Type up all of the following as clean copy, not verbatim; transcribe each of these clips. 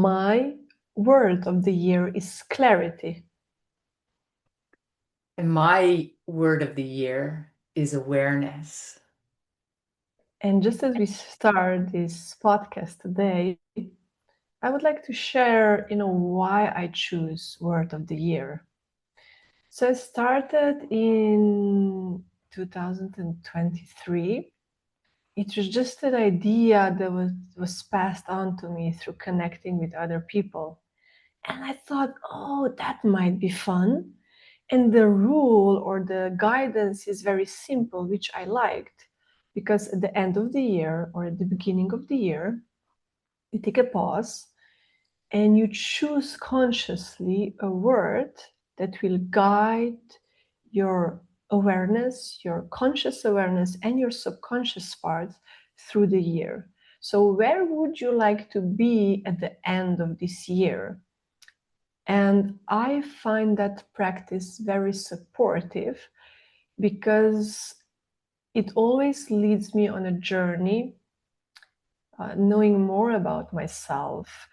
my word of the year is clarity. And my word of the year is awareness. And just as we start this podcast today, I would like to share, why I choose word of the year. So I started in 2023. It was just an idea that was passed on to me through connecting with other people. And I thought, oh, that might be fun. And the rule or the guidance is very simple, which I liked. Because at the end of the year or at the beginning of the year, you take a pause and you choose consciously a word that will guide your awareness, your conscious awareness, and your subconscious part through the year. So, where would you like to be at the end of this year? And I find that practice very supportive because it always leads me on a journey, knowing more about myself,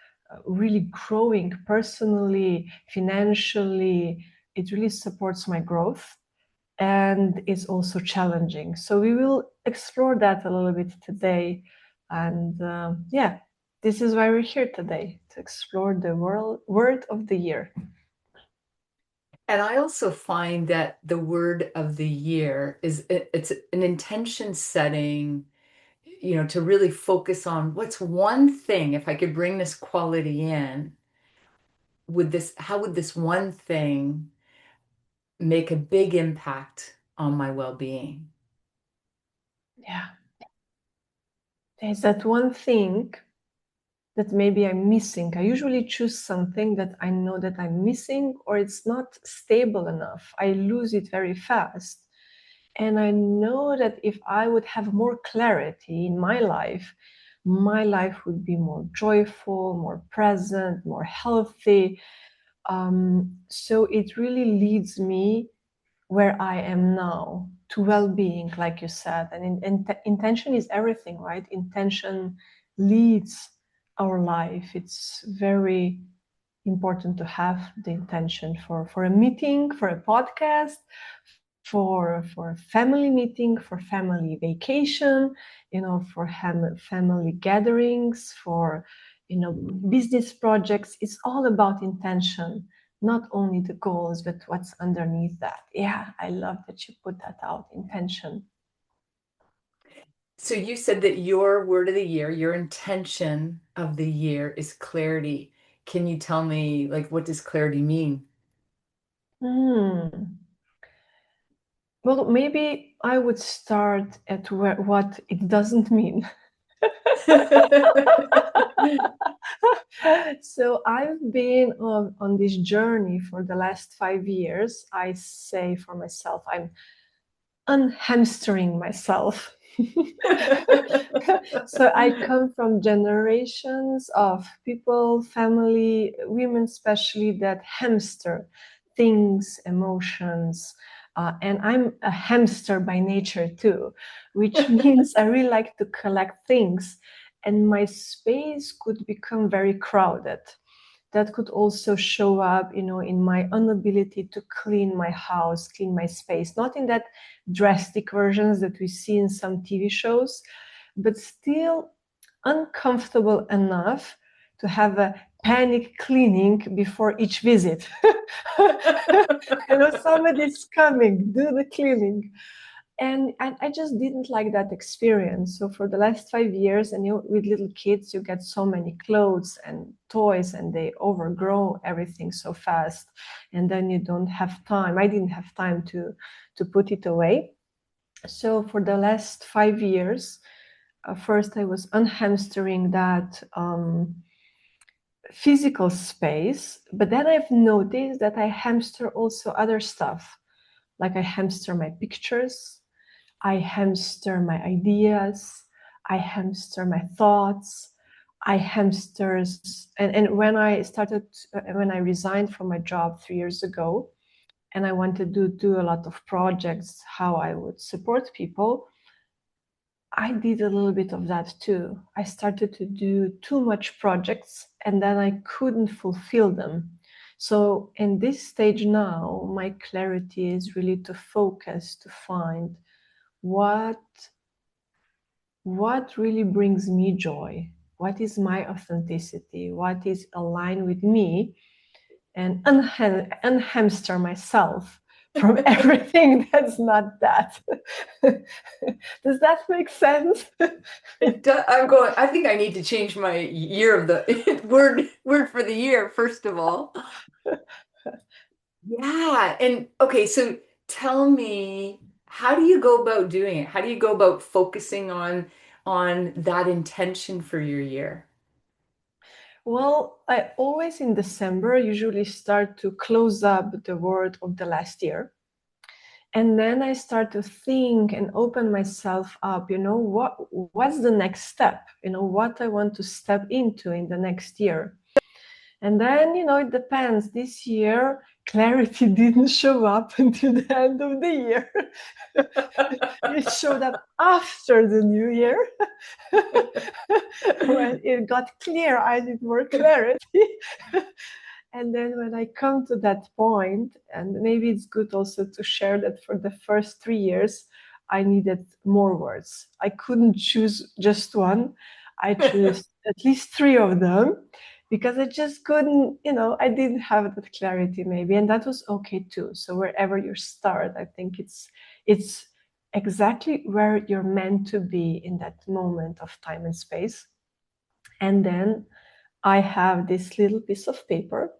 really growing personally, financially. It really supports my growth and it's also challenging. So we will explore that a little bit today. And yeah, this is why we're here today, to explore the word of the year. And I also find that the word of the year it's an intention setting, to really focus on what's one thing, if I could bring this quality in, how would this one thing make a big impact on my well-being? Yeah, there's that one thing that maybe I'm missing. I usually choose something that I know that I'm missing or it's not stable enough. I lose it very fast. And I know that if I would have more clarity in my life would be more joyful, more present, more healthy. So it really leads me where I am now to well-being, like you said. And intention is everything, right? Intention leads our life. It's very important to have the intention for a meeting, for a podcast, for family meeting, for family vacation, for family gatherings, for business projects. It's all about intention, not only the goals, but what's underneath that. Yeah, I love that you put that out, intention. So you said that your word of the year, your intention of the year is clarity. Can you tell me, like, what does clarity mean? Hmm. Well, maybe I would start at what it doesn't mean. So I've been on this journey for the last 5 years. I say for myself, I'm unhamstering myself. So I come from generations of people, family, women especially, that hamster things, emotions. And I'm a hamster by nature too, which means I really like to collect things. And my space could become very crowded. That could also show up, in my inability to clean my house, clean my space, not in that drastic versions that we see in some TV shows, but still uncomfortable enough to have a panic cleaning before each visit. Somebody's coming, do the cleaning. And I just didn't like that experience. So for the last 5 years, and with little kids, you get so many clothes and toys, and they overgrow everything so fast. And then you don't have time. I didn't have time to put it away. So for the last 5 years, first I was unhamstering that physical space, but then I've noticed that I hamster also other stuff. Like I hamster my pictures, I hamster my ideas, I hamster my thoughts, I hamsters. And when I resigned from my job 3 years ago, and I wanted to do a lot of projects, how I would support people, I did a little bit of that too. I started to do too much projects and then I couldn't fulfill them. So in this stage now, my clarity is really to focus, to find what really brings me joy, what is my authenticity, what is aligned with me, and unhamster myself from everything that's not that. Does that make sense? I'm going, I think I need to change my year of the word for the year, first of all. Yeah. And okay, so tell me, how do you go about doing it? How do you go about focusing on that intention for your year? Well, I always in December usually start to close up the word of the last year. And then I start to think and open myself up, what's the next step? What I want to step into in the next year. And then, it depends. This year, clarity didn't show up until the end of the year. It showed up after the new year. When it got clear, I need more clarity. And then when I come to that point, and maybe it's good also to share that for the first 3 years, I needed more words. I couldn't choose just one. I chose at least three of them because I just couldn't, I didn't have that clarity maybe, and that was okay too. So wherever you start, I think it's exactly where you're meant to be in that moment of time and space. And then I have this little piece of paper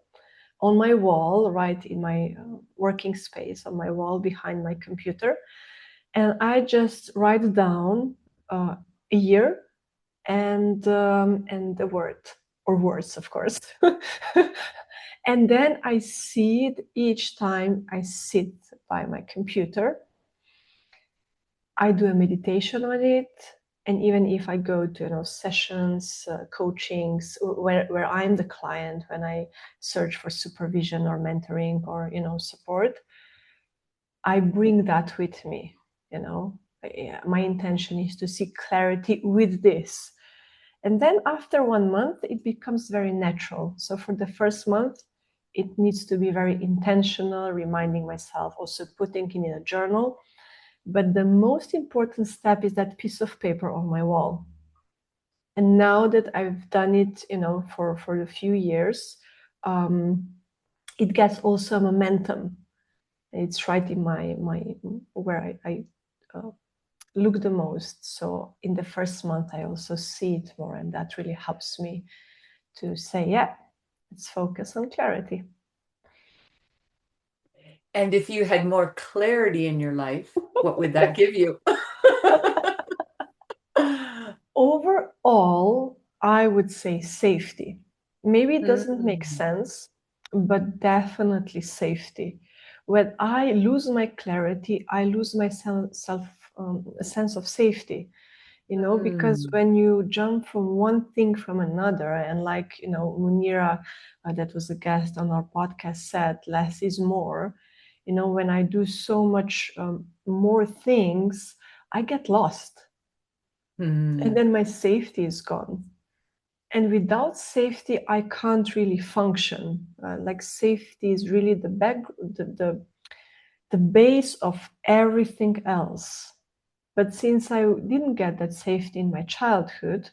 on my wall, right in my working space, on my wall behind my computer. And I just write down a year and the word or words, of course. And then I see it each time I sit by my computer. I do a meditation on it. And even if I go to sessions, coachings, where I'm the client, when I search for supervision or mentoring or support, I bring that with me. My intention is to seek clarity with this, and then after 1 month, it becomes very natural. So for the first month, it needs to be very intentional, reminding myself, also putting in a journal. But the most important step is that piece of paper on my wall. And now that I've done it, for a few years, it gets also momentum. It's right in my where I look the most. So in the first month, I also see it more, and that really helps me to say, yeah, let's focus on clarity. And if you had more clarity in your life, what would that give you? Overall, I would say safety. Maybe it doesn't make Mm. sense, but definitely safety. When I lose my clarity, I lose my a sense of safety. Because Mm. when you jump from one thing from another, and like, Munira, that was a guest on our podcast, said, less is more. When I do so much more things, I get lost. And Mm. then my safety is gone. And without safety, I can't really function. Like safety is really the base of everything else. But since I didn't get that safety in my childhood,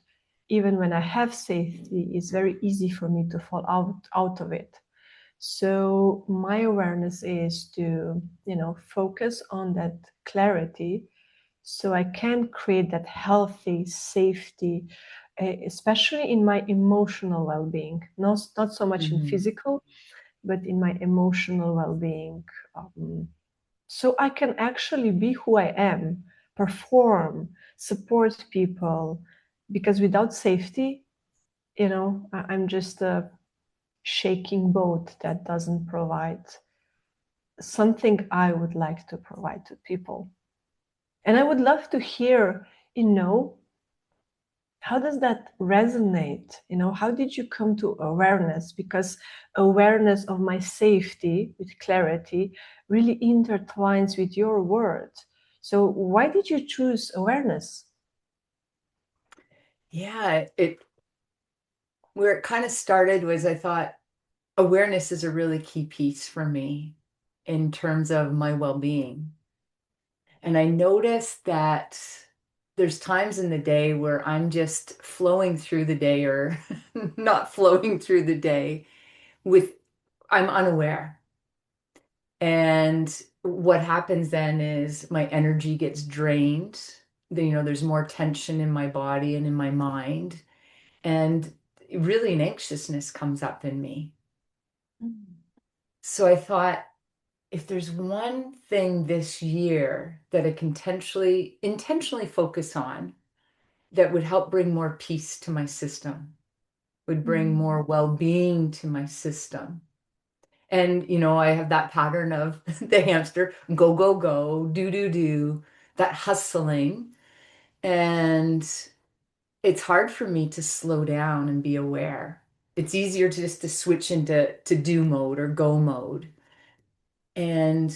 even when I have safety, it's very easy for me to fall out of it. So my awareness is to, focus on that clarity so I can create that healthy safety, especially in my emotional well-being, not so much in Mhm. physical, but in my emotional well-being. So I can actually be who I am, perform, support people, because without safety, I'm just a shaking boat that doesn't provide something I would like to provide to people. And I would love to hear, how does that resonate? How did you come to awareness? Because awareness of my safety with clarity really intertwines with your word. So why did you choose awareness? Yeah, it where it kind of started was I thought awareness is a really key piece for me in terms of my well-being. And I noticed that there's times in the day where I'm just flowing through the day or not flowing through the day with I'm unaware. And what happens then is my energy gets drained. There's more tension in my body and in my mind. And really an anxiousness comes up in me. Mm. So I thought, if there's one thing this year that I can intentionally focus on that would help bring more peace to my system, would bring Mm. more well-being to my system. And, I have that pattern of the hamster, go, go, go, do, do, do, that hustling. And it's hard for me to slow down and be aware. It's easier to switch into to do mode or go mode. And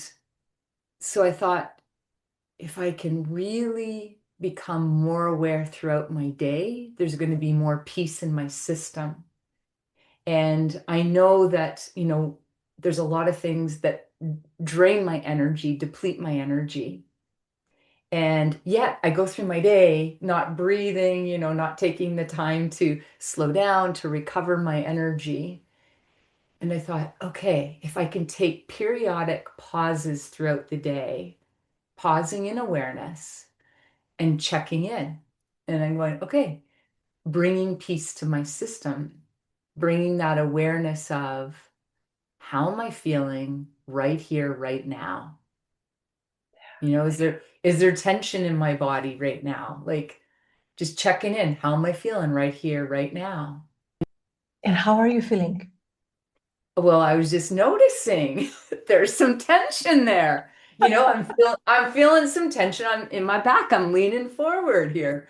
so I thought, if I can really become more aware throughout my day, there's going to be more peace in my system. And I know that, there's a lot of things that drain my energy, deplete my energy. And yet I go through my day not breathing, not taking the time to slow down, to recover my energy. And I thought, okay, if I can take periodic pauses throughout the day, pausing in awareness and checking in. And I'm going, okay, bringing peace to my system, bringing that awareness of how am I feeling right here, right now? Is there tension in my body right now? Like just checking in. How am I feeling right here, right now? And how are you feeling? Well, I was just noticing there's some tension there. I'm feeling some tension. I'm in my back. I'm leaning forward here.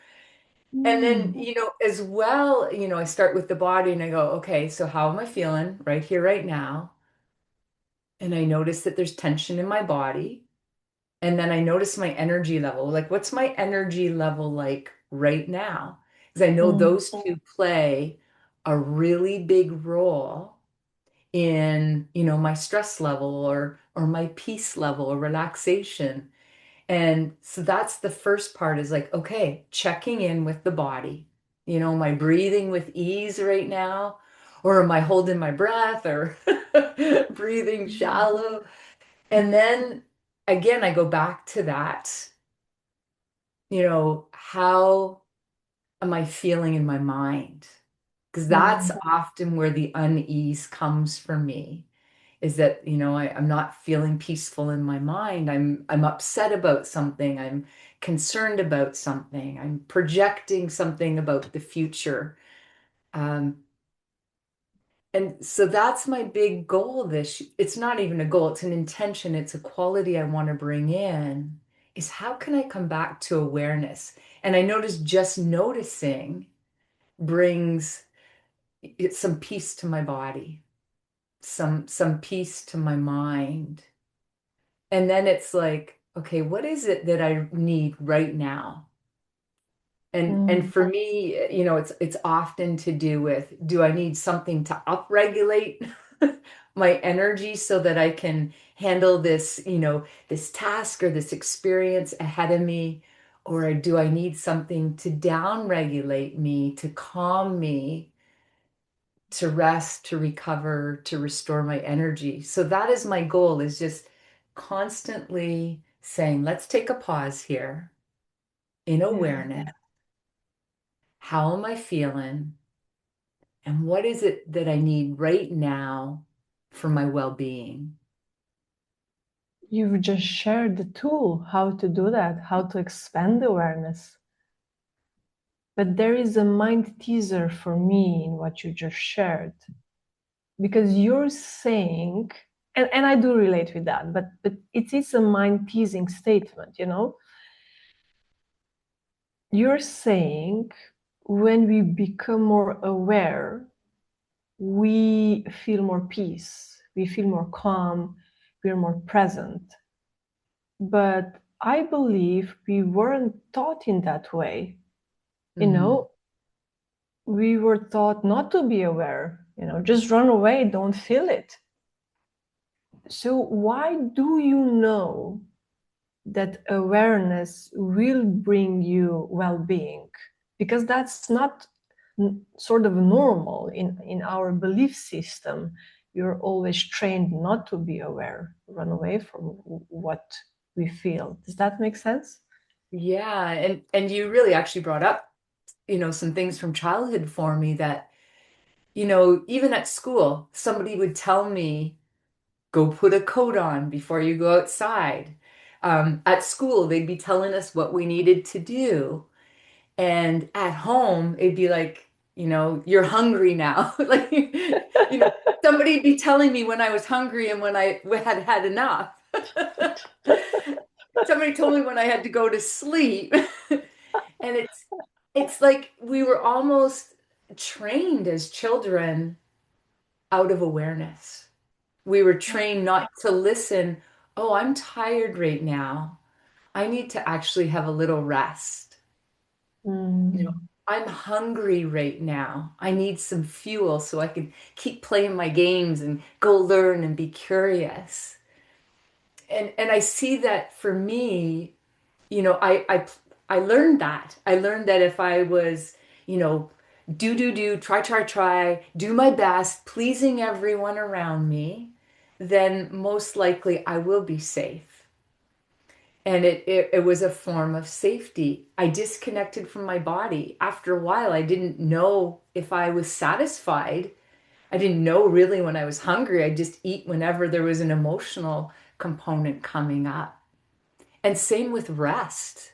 And then, Mm. as well, I start with the body and I go, okay, so how am I feeling right here, right now? And I notice that there's tension in my body. And then I notice my energy level. Like, what's my energy level like right now? Because I know Mm. those two play a really big role in, my stress level or my peace level or relaxation. And so that's the first part is like, okay, checking in with the body. Am I breathing with ease right now? Or am I holding my breath or breathing Mm. shallow? And then again, I go back to that, how am I feeling in my mind? Because that's Mm. often where the unease comes for me, is that, I'm not feeling peaceful in my mind. I'm upset about something. I'm concerned about something. I'm projecting something about the future. Um, and so that's my big goal it's not even a goal, it's an intention, it's a quality I want to bring in, is how can I come back to awareness? And I notice just noticing brings some peace to my body, some peace to my mind. And then it's like, okay, what is it that I need right now? And Mm. for me, it's often to do with, do I need something to upregulate my energy so that I can handle this, this task or this experience ahead of me? Or do I need something to downregulate me, to calm me, to rest, to recover, to restore my energy? So that is my goal, is just constantly saying, let's take a pause here in Yeah. awareness. How am I feeling? And what is it that I need right now for my well-being? You've just shared the tool, how to do that, how to expand awareness. But there is a mind teaser for me in what you just shared. Because you're saying, and I do relate with that, but it is a mind teasing statement, You're saying when we become more aware, we feel more peace, we feel more calm, we're more present. But I believe we weren't taught in that way. You Hmm. know, we were taught not to be aware, just run away, don't feel it. So why do you know that awareness will bring you well-being? Because that's not sort of normal in our belief system. You're always trained not to be aware, run away from what we feel. Does that make sense? Yeah, and you really actually brought up, some things from childhood for me that, even at school, somebody would tell me, go put a coat on before you go outside. At school, they'd be telling us what we needed to do. And at home, it'd be like, you're hungry now. Like, somebody'd be telling me when I was hungry and when I had had enough. Somebody told me when I had to go to sleep. And it's like we were almost trained as children out of awareness. We were trained not to listen. Oh, I'm tired right now. I need to actually have a little rest. You know, Mm. I'm hungry right now. I need some fuel so I can keep playing my games and go learn and be curious. And I see that for me, I learned that. I learned that if I was, do, try, do my best, pleasing everyone around me, then most likely I will be safe. And it was a form of safety. I disconnected from my body. After a while, I didn't know if I was satisfied. I didn't know really when I was hungry. I just eat whenever there was an emotional component coming up. And same with rest.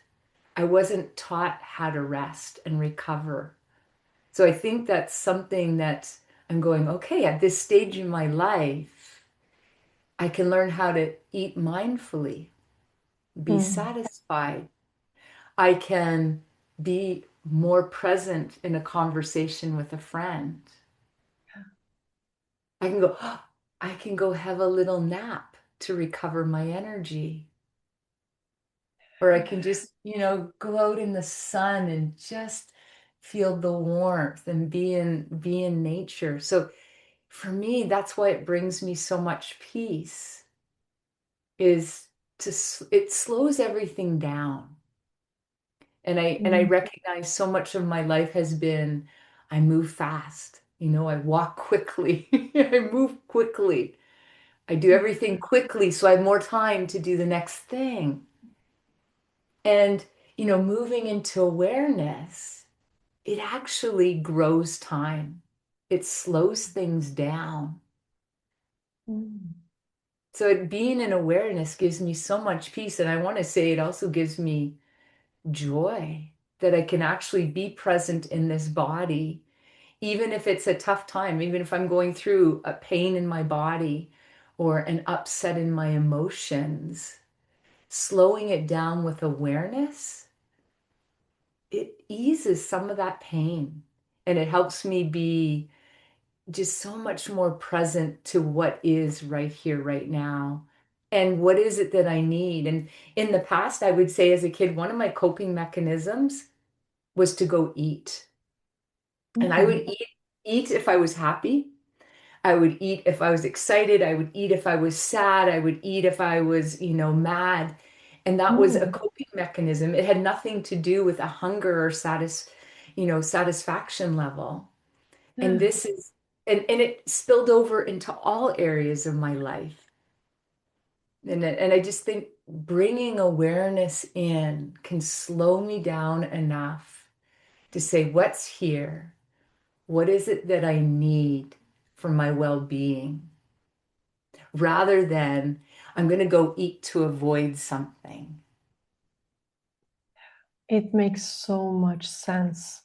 I wasn't taught how to rest and recover. So I think that's something that I'm going, okay, at this stage in my life, I can learn how to eat mindfully, be Mm. satisfied. I can be more present in a conversation with a friend. I can go, I can go have a little nap to recover my energy. Or I can just, go out in the sun and just feel the warmth and be in nature. So for me, that's why it brings me so much peace is it slows everything down. And I Mm. recognize so much of my life has been I move fast. I walk quickly. I move quickly. I do everything quickly so I have more time to do the next thing. And, moving into awareness, it actually grows time. It slows things down. Mm. So being in awareness gives me so much peace. And I want to say it also gives me joy that I can actually be present in this body, even if it's a tough time, even if I'm going through a pain in my body or an upset in my emotions, slowing it down with awareness, it eases some of that pain and it helps me be just so much more present to what is right here, right now. And what is it that I need? And in the past, I would say as a kid, one of my coping mechanisms was to go eat. And I would Mm. eat if I was happy. I would eat if I was excited. I would eat if I was sad. I would eat if I was, mad. And that was a Mm. coping mechanism. It had nothing to do with a hunger or satisfaction level. And Yeah. this is, and it spilled over into all areas of my life. And I just think bringing awareness in can slow me down enough to say, what's here? What is it that I need for my well-being? Rather than I'm going to go eat to avoid something. It makes so much sense,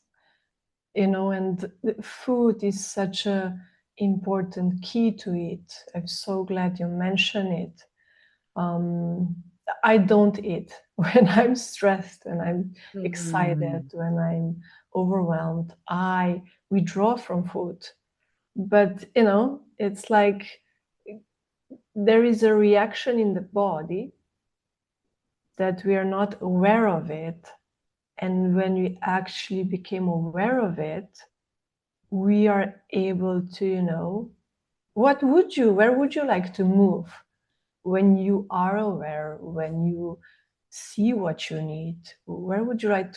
and food is such a important key to it. I'm so glad you mentioned it. Um, I don't eat when I'm stressed, when I'm excited, Mhm. when I'm overwhelmed. I withdraw from food. But, it's like there is a reaction in the body that we are not aware of it. And when we actually became aware of it, we are able to, where would you like to move when you are aware, when you see what you need? Where would you like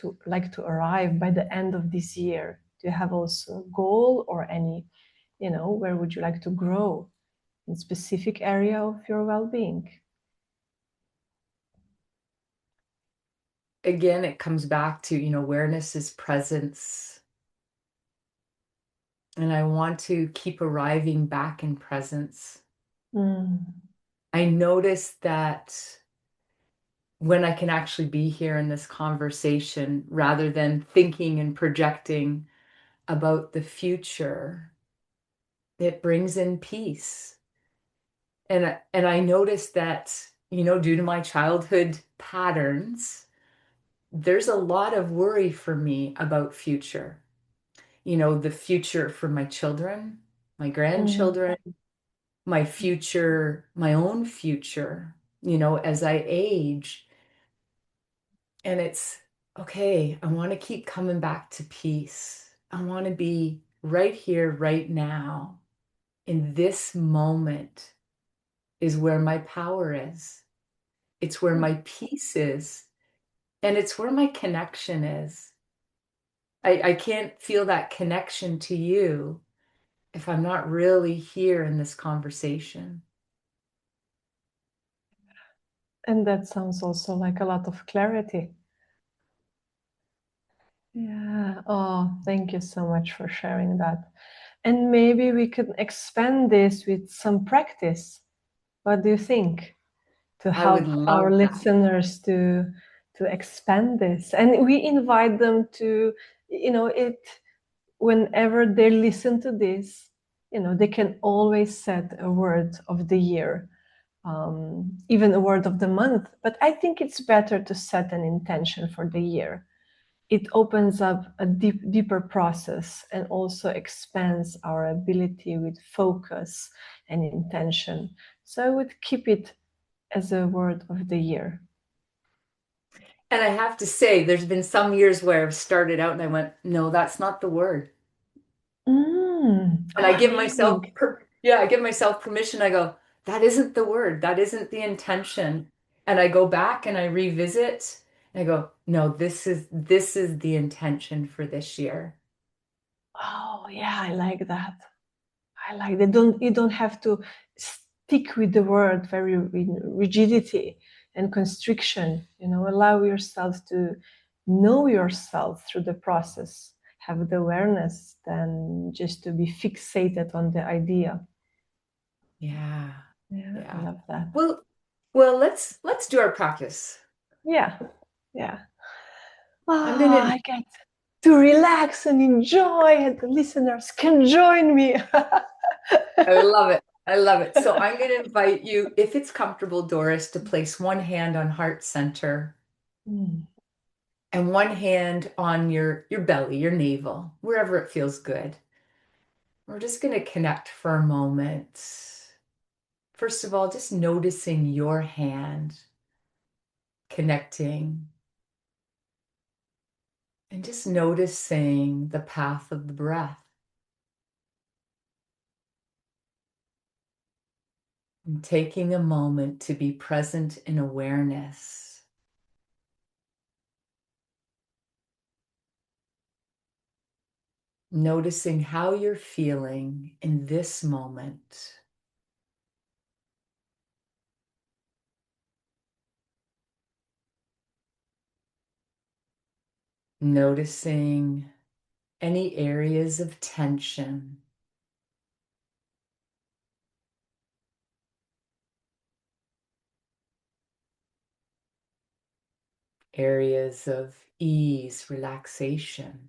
to arrive by the end of this year? Do you have also a goal or any, where would you like to grow in specific area of your well-being? Again, it comes back to, awareness is presence. And I want to keep arriving back in presence. Mm. I notice that when I can actually be here in this conversation rather than thinking and projecting about the future, it brings in peace. And I notice that, due to my childhood patterns, there's a lot of worry for me about future. The future for my children, my Mm. grandchildren, my future, my own future, as I age. And it's okay, I want to keep coming back to peace. I want to be right here, right now. In this moment is where my power is. It's where my peace is. And it's where my connection is. I can't feel that connection to you if I'm not really here in this conversation. And that sounds also like a lot of clarity. Yeah. Oh, thank you so much for sharing that. And maybe we could expand this with some practice. What do you think? To I would help our love that. listeners to expand this. And we invite them to, it whenever they listen to this, they can always set a word of the year, even a word of the month. But I think it's better to set an intention for the year. It opens up a deeper process and also expands our ability with focus and intention. So I would keep it as a word of the year. And I have to say, there's been some years where I've started out and I went, no, that's not the word. And I Oh, give myself, amazing. I give myself permission. I go, that isn't the word. That isn't the intention. And I go back and I revisit and I go, no, this is the intention for this year. Oh, yeah, I like that. I like that. You don't have to stick with the word very rigidity and constriction. Allow yourself to know yourself through the process. Have the awareness than just to be fixated on the idea. Yeah. Yeah, I Yeah. love that. Well, let's do our practice. Yeah, yeah. I'm Oh, gonna I get to relax and enjoy, and the listeners can join me. I love it. I love it. So I'm going to invite you, if it's comfortable, Doris, to place one hand on heart center Mm. and one hand on your belly, your navel, wherever it feels good. We're just going to connect for a moment. First of all, just noticing your hand connecting and just noticing the path of the breath and taking a moment to be present in awareness. Noticing how you're feeling in this moment. Noticing any areas of tension, areas of ease, relaxation.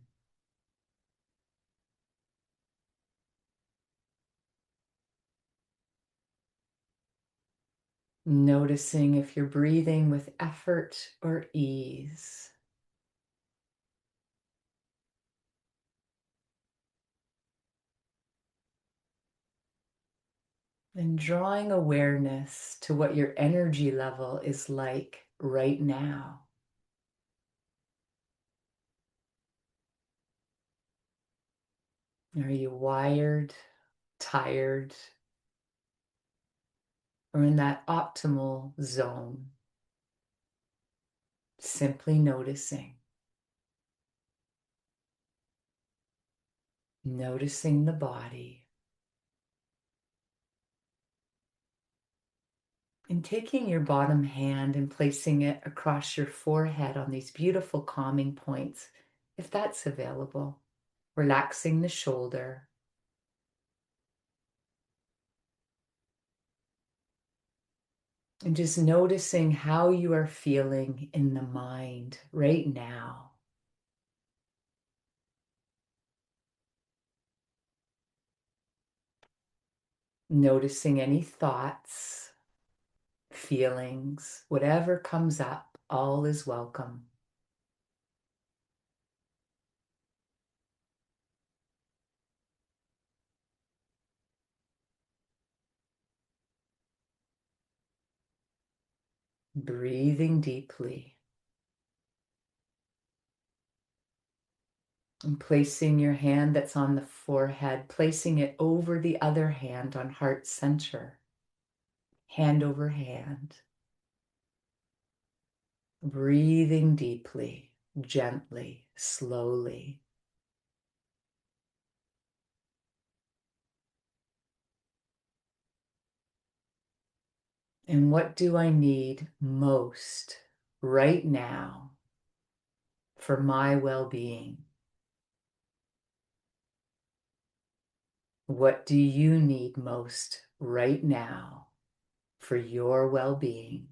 Noticing if you're breathing with effort or ease. And drawing awareness to what your energy level is like right now. Are you wired, tired, or in that optimal zone? Simply noticing. Noticing the body. And taking your bottom hand and placing it across your forehead on these beautiful calming points, if that's available. Relaxing the shoulder. And just noticing how you are feeling in the mind right now. Noticing any thoughts, feelings, whatever comes up, all is welcome. Breathing deeply and placing your hand that's on the forehead, placing it over the other hand on heart center, hand over hand. Breathing deeply, gently, slowly. And what do I need most right now for my well-being? What do you need most right now for your well-being?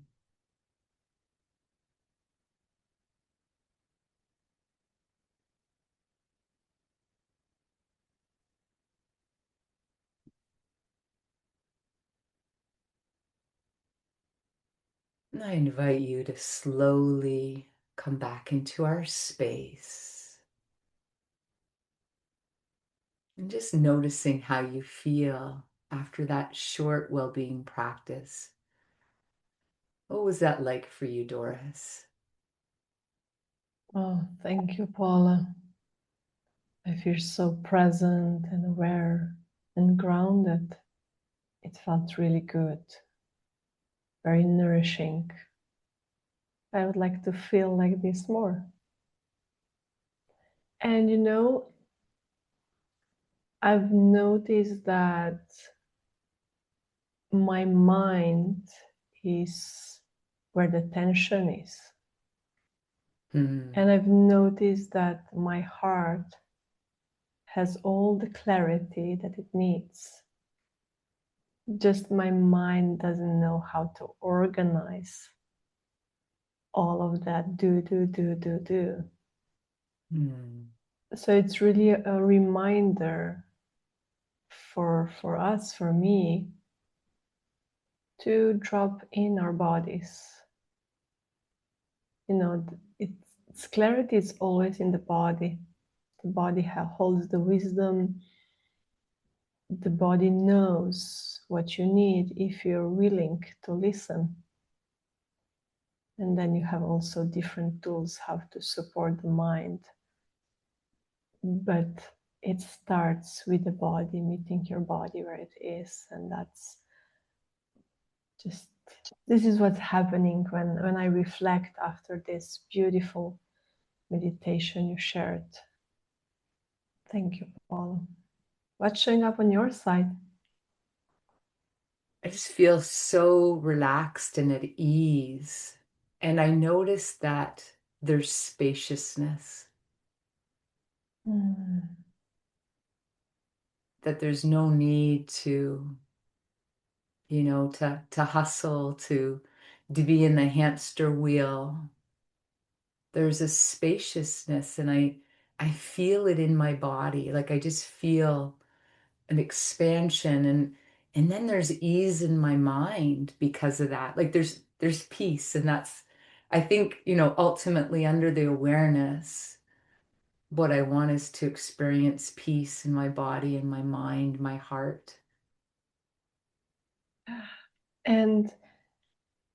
And I invite you to slowly come back into our space and just noticing how you feel after that short well-being practice. What was that like for you, Doris? Oh, thank you, Paula. I feel so present and aware and grounded. It felt really good, very nourishing. I would like to feel like this more. And I've noticed that my mind is where the tension is. Hmm. And I've noticed that my heart has all the clarity that it needs. Just my mind doesn't know how to organize all of that do. Hmm. So it's really a reminder for us, for me, to drop in our bodies. Its clarity is always in the body. The body holds the wisdom. The body knows what you need if you're willing to listen. And then you have also different tools how to support the mind. But it starts with the body, meeting your body where it is. And that's just, this is what's happening when I reflect after this beautiful meditation you shared. Thank you, Paul. What's showing up on your side? I just feel so relaxed and at ease. And I notice that there's spaciousness, Mm. that there's no need to, to hustle, to be in the hamster wheel. There's a spaciousness and I feel it in my body. Like I just feel an expansion and then there's ease in my mind because of that. Like there's peace and that's I think, ultimately under the awareness, what I want is to experience peace in my body and my mind, my heart. And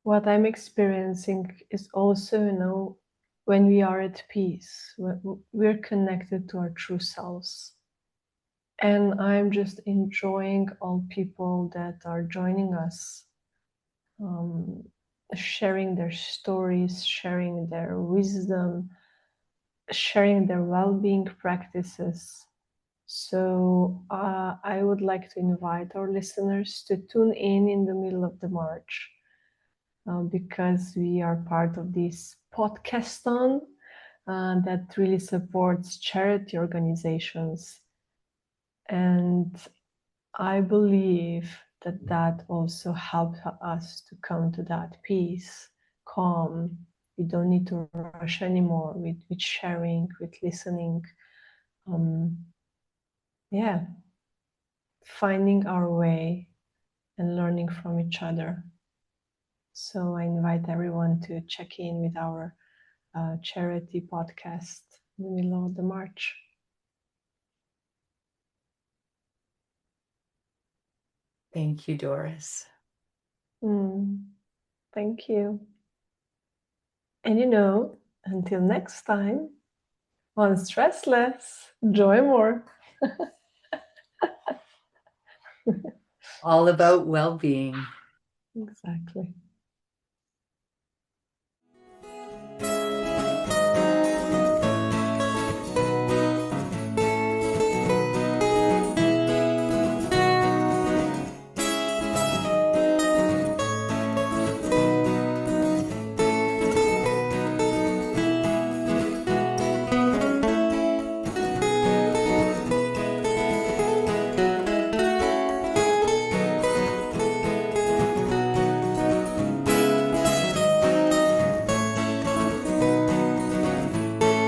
what I'm experiencing is also, when we are at peace, we're connected to our true selves. And I'm just enjoying all people that are joining us, um, sharing their stories, sharing their wisdom, sharing their well-being practices. So I would like to invite our listeners to tune in the middle of the March, because we are part of this podcaston that really supports charity organizations. And I believe that that also helps us to come to that peace, calm. We don't need to rush anymore with sharing, with listening. Um, yeah, finding our way and learning from each other. So I invite everyone to check in with our charity podcast in the middle of the March. Thank you, Doris. Thank you. And until next time, on stress less, joy more. All about well-being. Exactly.